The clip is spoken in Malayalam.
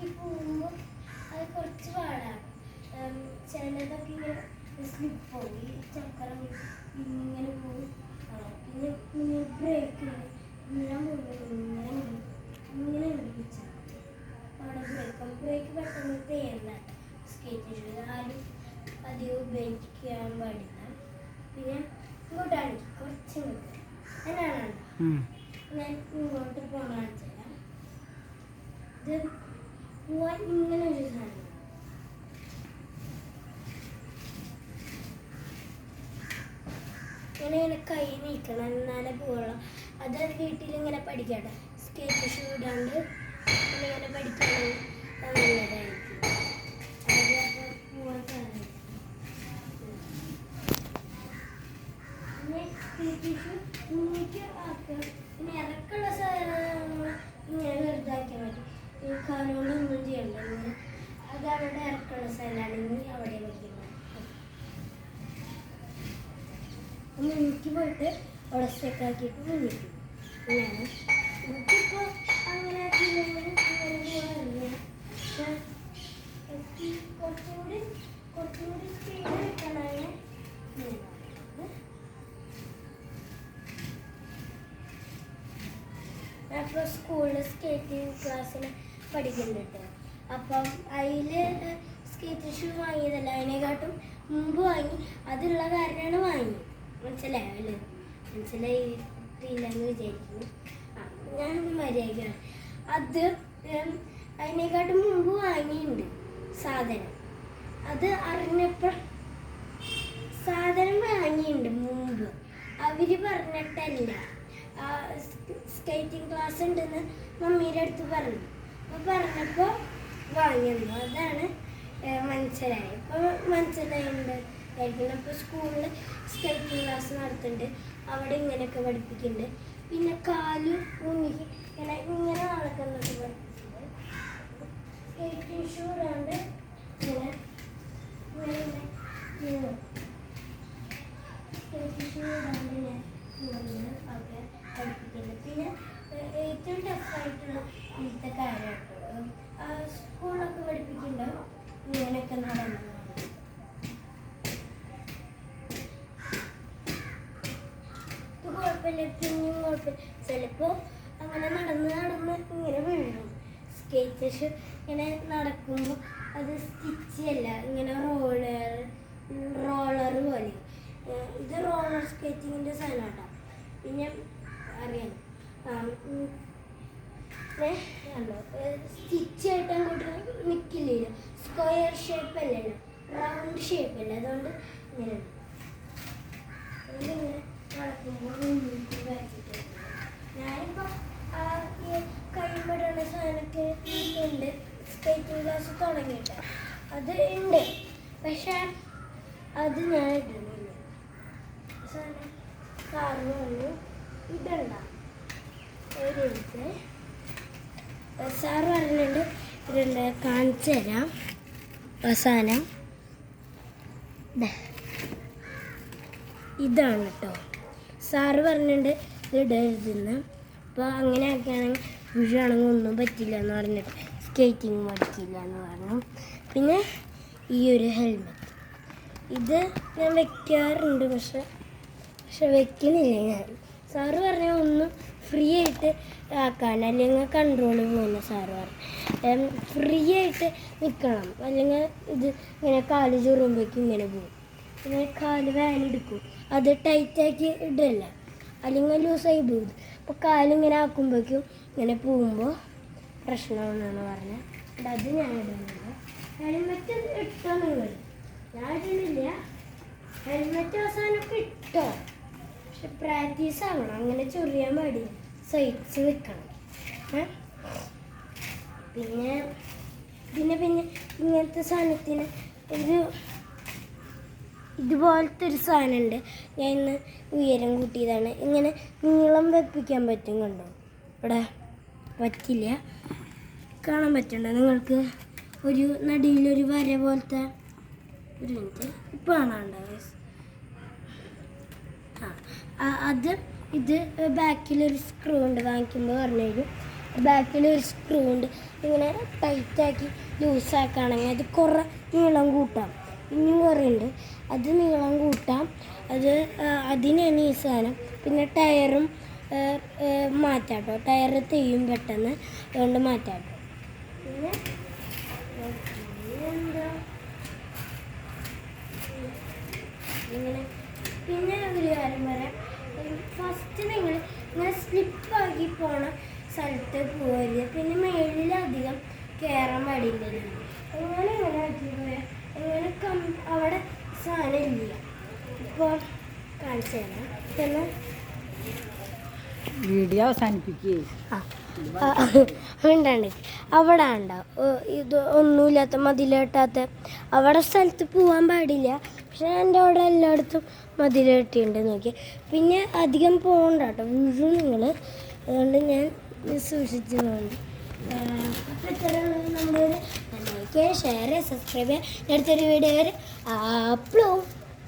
വഴിക്ക് പോകുമ്പോൾ അത് കുറച്ച് പാടാണ്. ചിലതൊക്കെ ഇങ്ങനെ സ്ലിപ്പ് പോയി ചക്രം ഇങ്ങനെ പോകും. പിന്നെ ബ്രേക്ക് ഇങ്ങനെ പിടിച്ചാൽ അവിടെ ബ്രേക്ക് പെട്ടെന്ന് തേർന്ന സ്കേറ്റ് ഷൂ ആരും അധികം ഉപയോഗിക്കാൻ പാടില്ല. പിന്നെ ഇങ്ങോട്ടാണ് കുറച്ച് അതിനാണ് ഞാൻ ഇങ്ങോട്ട് പോകാൻ ചെയ്യാം. ഇത് പോവാൻ ഇങ്ങനെ ഒരു സാധനം ഇങ്ങനെ കൈ നീക്കണം എന്നാലേ പോവുള്ളൂ. അത് വീട്ടിലിങ്ങനെ പഠിക്കട്ടെ. സ്കേറ്റ് ഷൂ ഇടാണ്ട് ഇങ്ങനെ പഠിക്കുകയാണെങ്കിൽ നല്ലതായിരിക്കും. അപ്പോൾ പോവാൻ സാധിക്കും. പിന്നെ സ്കേറ്റ് ഷൂ മുന്നിലേക്ക് ആക്കുക. പിന്നെ ഇറക്കുള്ള സാധനങ്ങൾ ഇങ്ങനെ വെറുതാക്കിയാൽ മതി. ഈ കാലുകൊണ്ടൊന്നും ചെയ്യണ്ട. ഇങ്ങനെ അത് അവിടെ ഇറക്കുള്ള സ്ഥലമാണെങ്കിൽ അവിടെ വയ്ക്കുന്നത്. മുന്നിക്ക് പോയിട്ട് അവിടെ സ്റ്റെക്കാക്കിയിട്ട് മുന്നിക്കും. അങ്ങനെയാണ് എനിക്കിപ്പോൾ അങ്ങനെ ആക്കിയില്ലെങ്കിൽ കുറച്ചുകൂടി സ്പീഡ് വെക്കണേ. അപ്പോൾ സ്കൂളിൽ സ്കേറ്റിംഗ് ക്ലാസ്സിന് പഠിക്കുന്നുണ്ട് കേട്ടോ. അപ്പം അതിൽ സ്കേറ്റ് ഷൂ വാങ്ങിയതല്ല, അതിനെക്കാട്ടും മുമ്പ് വാങ്ങി. അതുള്ള കാരണമാണ് വാങ്ങി. മനസ്സിലായല്ലേ? മനസ്സിലായിട്ടില്ലെന്ന് വിചാരിക്കുന്നു. ഞാനൊന്ന് മര്യാദയാണ്. അത് അതിനെക്കാട്ടും മുമ്പ് വാങ്ങിയിട്ടുണ്ട് സാധനം. അത് അറിഞ്ഞപ്പോൾ സാധനം വാങ്ങിയിട്ടുണ്ട് മുമ്പ്. അവർ പറഞ്ഞിട്ടല്ല. സ്കേറ്റിംഗ് ക്ലാസ് ഉണ്ടെന്ന് മമ്മീൻ്റെ അടുത്ത് പറഞ്ഞു. അപ്പോൾ പറഞ്ഞപ്പോൾ വാങ്ങിയിരുന്നു. അതാണ് മനസ്സിലായത്. ഇപ്പോൾ മനസ്സിലായിട്ടുണ്ട്. അപ്പോൾ സ്കൂളിൽ സ്കേറ്റിംഗ് ക്ലാസ് നടത്തുന്നുണ്ട്. അവിടെ ഇങ്ങനെയൊക്കെ പഠിപ്പിക്കുന്നുണ്ട്. പിന്നെ കാല് മുന്നിക്ക് ഇങ്ങനെ നടക്കുന്നൊക്കെ പഠിപ്പിക്കുന്നുണ്ട്. സ്കേറ്റിംഗ് ഷൂ ഇടാണ്ട് ഇങ്ങനെ സ്കേറ്റിംഗ് ഷൂ ഇടാണ്ട് ഒക്കെ പഠിപ്പിക്കുന്നുണ്ട്. പിന്നെ ഏറ്റവും ടഫായിട്ടുള്ള ഇന്നത്തെ കാര്യമായിട്ട് സ്കൂളൊക്കെ പഠിപ്പിക്കുന്നുണ്ട്. ഇങ്ങനെയൊക്കെ നടന്നു കുഴപ്പമില്ല. പിന്നെയും കുഴപ്പമില്ല. ചിലപ്പോൾ അങ്ങനെ നടന്ന് ഇങ്ങനെ വീഴും. സ്കേറ്റ് ഷൂ ഇങ്ങനെ നടക്കുമ്പോൾ അത് സ്റ്റിച്ചല്ല, ഇങ്ങനെ റോളർ പോലെ. ഇത് റോളർ സ്കേറ്റിങ്ങിൻ്റെ സാധനമാണ്. പിന്നെ അറിയാം സ്റ്റിച്ചായിട്ട് അങ്ങോട്ട് നിൽക്കില്ല. സ്ക്വയർ ഷേപ്പ് അല്ലല്ലോ, റൗണ്ട് ഷേപ്പല്ല. അതുകൊണ്ട് ഇങ്ങനെയാണ് നടക്കുമ്പോൾ ഞാനിപ്പോൾ കൈമിടുന്ന സാധനമൊക്കെ ഉണ്ട്. സ്കേറ്റിംഗ് ക്ലാസ് തുടങ്ങിയിട്ട് അത് ഉണ്ട്. പക്ഷെ അത് ഞാൻ ഇടുന്നില്ല. സാറ് പറഞ്ഞു ഇടണ്ട. സാറ് പറഞ്ഞിട്ടുണ്ട് ഇതുണ്ട്, കാണിച്ചു തരാം. അവസാനം ഇതാണ് കേട്ടോ. സാറ് പറഞ്ഞിട്ടുണ്ട് ഇടരുതെന്ന്. അപ്പോൾ അങ്ങനെ ആക്കുകയാണെങ്കിൽ വീഴാണെങ്കിൽ ഒന്നും പറ്റില്ല എന്ന് പറഞ്ഞിട്ട് സ്കേറ്റിംഗ് പഠിക്കില്ല എന്ന് പറഞ്ഞു. പിന്നെ ഈ ഒരു ഹെൽമെറ്റ് ഇത് ഞാൻ വെക്കാറുണ്ട്. പക്ഷെ വെക്കുന്നില്ല ഞാൻ. സാറ് പറഞ്ഞാൽ ഒന്നും ഫ്രീ ആയിട്ട് ആക്കാൻ, അല്ലെങ്കിൽ കൺട്രോൾ പോകുന്ന സാറ് പറഞ്ഞു. ഫ്രീ ആയിട്ട് നിൽക്കണം, അല്ലെങ്കിൽ ഇത് ഇങ്ങനെ കാല് ചുറുമ്പോഴേക്കും ഇങ്ങനെ പോകും. പിന്നെ കാല് വാലെടുക്കും. അത് ടൈറ്റാക്കി ഇടല്ല, അല്ലെങ്കിൽ ലൂസായി പോകും. അപ്പോൾ കാലിങ്ങനെ ആക്കുമ്പോഴേക്കും ഇങ്ങനെ പോകുമ്പോൾ പ്രശ്നമാണെന്നാണ് പറഞ്ഞത്. അത് ഞാൻ ഇടുന്നില്ല. ഹെൽമെറ്റ് ഇട്ടോ നിങ്ങൾ? ഞാൻ ഇടുന്നില്ല. ഹെൽമെറ്റ് അവസാനമൊക്കെ ഇട്ടോ, പക്ഷെ പ്രാക്ടീസ് ആവണം. അങ്ങനെ ചൊറിയാൻ പാടില്ല, സൈഡ്സ് നിൽക്കണം. പിന്നെ ഇങ്ങനത്തെ സാധനത്തിന് ഇതുപോലത്തെ ഒരു സാധനമുണ്ട്. ഞാൻ ഇന്ന് ഉയരം കൂട്ടിയതാണ്. ഇങ്ങനെ നീളം വെപ്പിക്കാൻ പറ്റും. കണ്ടോ? ഇവിടെ പറ്റില്ല, കാണാൻ പറ്റുന്നുണ്ടോ നിങ്ങൾക്ക്? ഒരു നടുവിലൊരു വര പോലത്തെ ഒരു മിനിറ്റ് ഇപ്പോൾ കാണാനുണ്ടോ? ഇത് ബാക്കിലൊരു സ്ക്രൂ ഉണ്ട്, വാങ്ങിക്കുമ്പോൾ പറഞ്ഞു തരും. ബാക്കിൽ ഒരു സ്ക്രൂ ഉണ്ട്. ഇങ്ങനെ ടൈറ്റാക്കി ലൂസാക്കുകയാണെങ്കിൽ അത് കുറേ നീളം കൂട്ടാം. ഇനിയും കുറേ ഉണ്ട്, അത് നീളം കൂട്ടാം. അതിനാണ് ഈ സാധനം. പിന്നെ ടയറും മാറ്റാട്ടോ, ടയർ തെയ്യും പെട്ടെന്ന്, അതുകൊണ്ട് മാറ്റാട്ടോ. പിന്നെ എന്താ ഇങ്ങനെ. പിന്നെ ഒരു കാര്യം പറയാം, ഫസ്റ്റ് നിങ്ങൾ ഇങ്ങനെ സ്ലിപ്പാക്കി പോണ സ്ഥലത്ത് പോകരുത്. പിന്നെ മേളിലധികം കയറാൻ പാടില്ല. അങ്ങനെ ആക്കി പോയാൽ അവിടെ സാധനം ഇല്ല. ഇപ്പോൾ കാണിച്ചു തരാം. പിന്നെ വീഡിയോ അവസാനിപ്പിക്കുകയും ഉണ്ടാണ്ട് അവിടെ ഉണ്ടാവും ഇത് ഒന്നുമില്ലാത്ത മതിലെട്ടാത്ത അവിടെ സ്ഥലത്ത് പോകാൻ പാടില്ല. പക്ഷെ എൻ്റെ അവിടെ എല്ലായിടത്തും മതിലെട്ടിയുണ്ട് നോക്കി. പിന്നെ അധികം പോകണ്ട കേട്ടോ, വീഴും നിങ്ങൾ. അതുകൊണ്ട് ഞാൻ സൂക്ഷിച്ചു പോകണ്ട. അപ്പോൾ ഇത്രയുള്ള നമ്മുടെ ലൈക്ക്, ഷെയർ, സബ്സ്ക്രൈബ് ചെയ്യുക. അടുത്തൊരു വീഡിയോ വരെ അപ്ലോഡ്.